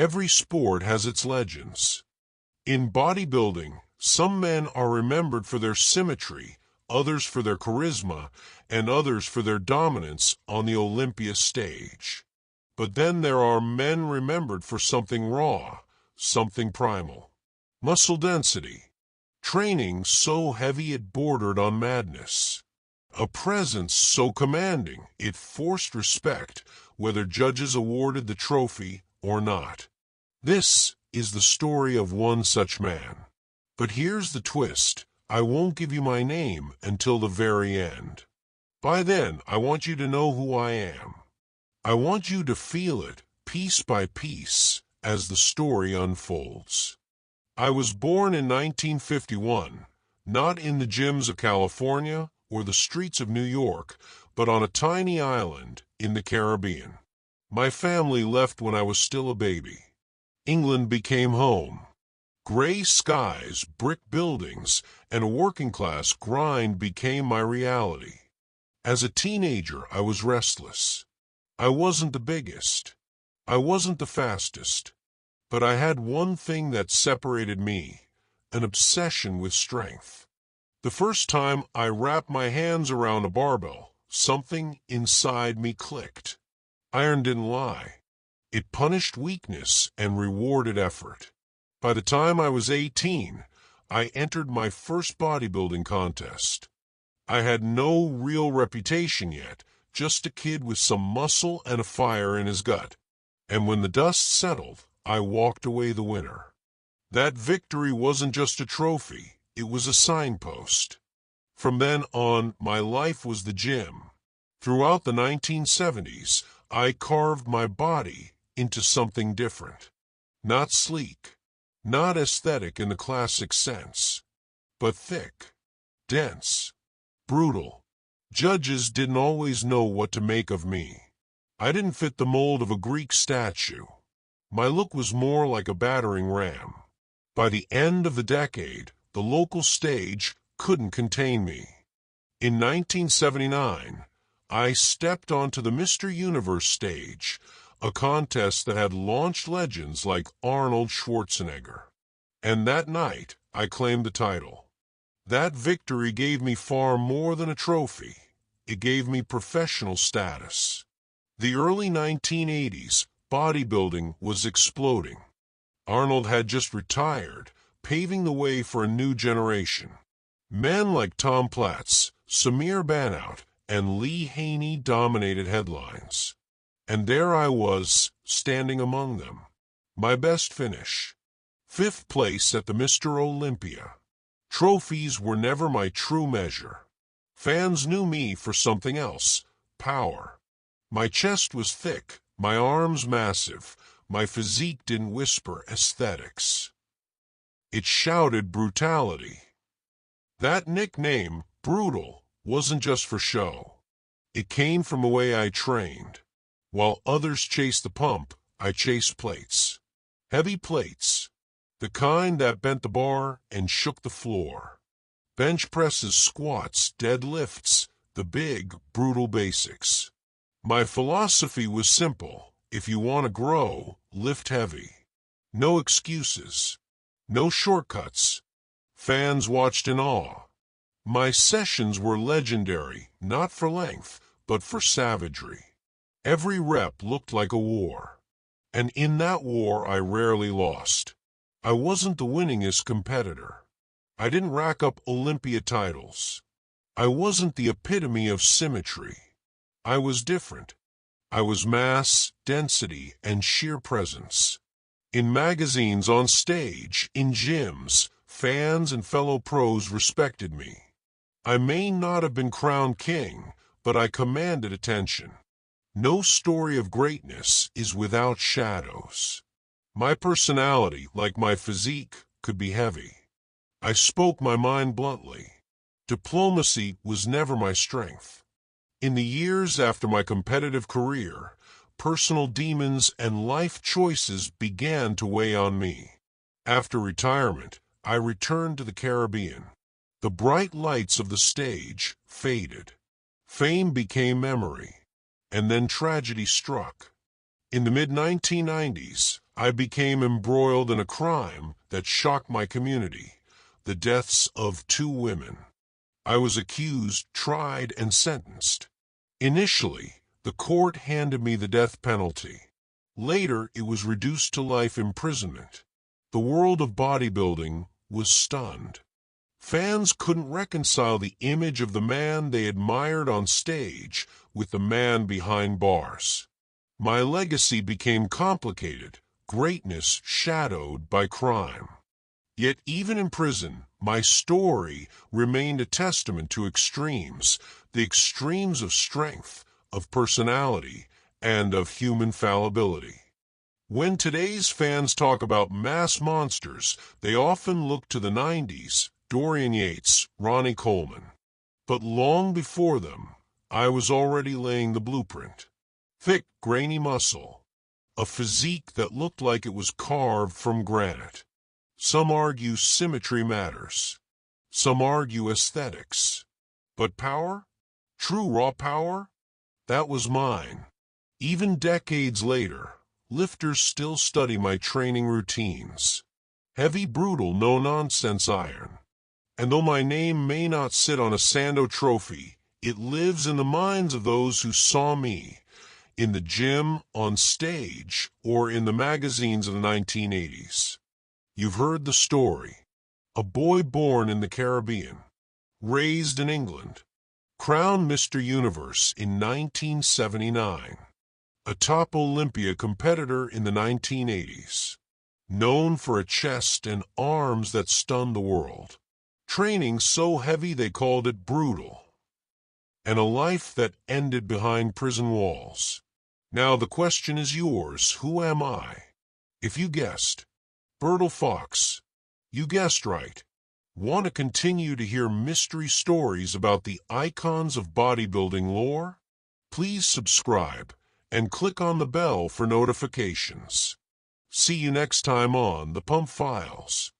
Every sport has its legends. In bodybuilding, some men are remembered for their symmetry, others for their charisma, and others for their dominance on the Olympia stage. But then there are men remembered for something raw, something primal. Muscle density. Training so heavy it bordered on madness. A presence so commanding it forced respect, whether judges awarded the trophy or not. This is the story of one such man. But here's the twist. I won't give you my name until the very end. By then, I want you to know who I am. I want you to feel it, piece by piece, as the story unfolds. I was born in 1951, not in the gyms of California or the streets of New York, but on a tiny island in the Caribbean. My family left when I was still a baby. England became home. Gray skies, brick buildings, and a working-class grind became my reality. As a teenager, I was restless. I wasn't the biggest. I wasn't the fastest. But I had one thing that separated me, an obsession with strength. The first time I wrapped my hands around a barbell, something inside me clicked. Iron didn't lie. It punished weakness and rewarded effort. By the time I was 18, I entered my first bodybuilding contest. I had no real reputation yet, just a kid with some muscle and a fire in his gut. And when the dust settled, I walked away the winner. That victory wasn't just a trophy, it was a signpost. From then on, my life was the gym. Throughout the 1970s, I carved my body into something different. Not sleek, not aesthetic in the classic sense, but thick, dense, brutal. Judges didn't always know what to make of me. I didn't fit the mold of a Greek statue. My look was more like a battering ram. By the end of the decade, the local stage couldn't contain me. In 1979, I stepped onto the Mr. Universe stage, a contest that had launched legends like Arnold Schwarzenegger. And that night, I claimed the title. That victory gave me far more than a trophy. It gave me professional status. The early 1980s, bodybuilding was exploding. Arnold had just retired, paving the way for a new generation. Men like Tom Platz, Samir Banout, and Lee Haney dominated headlines. And there I was, standing among them. My best finish. 5th place at the Mr. Olympia. Trophies were never my true measure. Fans knew me for something else, power. My chest was thick, my arms massive, my physique didn't whisper aesthetics. It shouted brutality. That nickname, Brutal, wasn't just for show. It came from the way I trained. While others chased the pump, I chased plates. Heavy plates. The kind that bent the bar and shook the floor. Bench presses, squats, deadlifts, the big, brutal basics. My philosophy was simple. If you want to grow, lift heavy. No excuses. No shortcuts. Fans watched in awe. My sessions were legendary, not for length, but for savagery. Every rep looked like a war. And in that war I rarely lost. I wasn't the winningest competitor. I didn't rack up Olympia titles. I wasn't the epitome of symmetry. I was different. I was mass, density, and sheer presence. In magazines, on stage, in gyms, fans and fellow pros respected me. I may not have been crowned king, but I commanded attention. No story of greatness is without shadows. My personality, like my physique, could be heavy. I spoke my mind bluntly. Diplomacy was never my strength. In the years after my competitive career, personal demons and life choices began to weigh on me. After retirement, I returned to the Caribbean. The bright lights of the stage faded. Fame became memory. And then tragedy struck. In the mid-1990s, I became embroiled in a crime that shocked my community, the deaths of 2 women. I was accused, tried, and sentenced. Initially, the court handed me the death penalty. Later, it was reduced to life imprisonment. The world of bodybuilding was stunned. Fans couldn't reconcile the image of the man they admired on stage with the man behind bars. My legacy became complicated, greatness shadowed by crime. Yet even in prison, my story remained a testament to extremes, the extremes of strength, of personality, and of human fallibility. When today's fans talk about mass monsters, they often look to the 90s, Dorian Yates, Ronnie Coleman. But long before them, I was already laying the blueprint. Thick, grainy muscle, a physique that looked like it was carved from granite. Some argue symmetry matters. Some argue aesthetics. But power? True raw power? That was mine. Even decades later, lifters still study my training routines. Heavy, brutal, no-nonsense iron. And though my name may not sit on a Sando trophy, it lives in the minds of those who saw me, in the gym, on stage, or in the magazines of the 1980s. You've heard the story. A boy born in the Caribbean, raised in England, crowned Mr. Universe in 1979, a top Olympia competitor in the 1980s, known for a chest and arms that stunned the world, training so heavy they called it brutal, and a life that ended behind prison walls. Now the question is yours: who am I? If you guessed, Bertil Fox, you guessed right. Want to continue to hear mystery stories about the icons of bodybuilding lore? Please subscribe and click on the bell for notifications. See you next time on The Pump Files.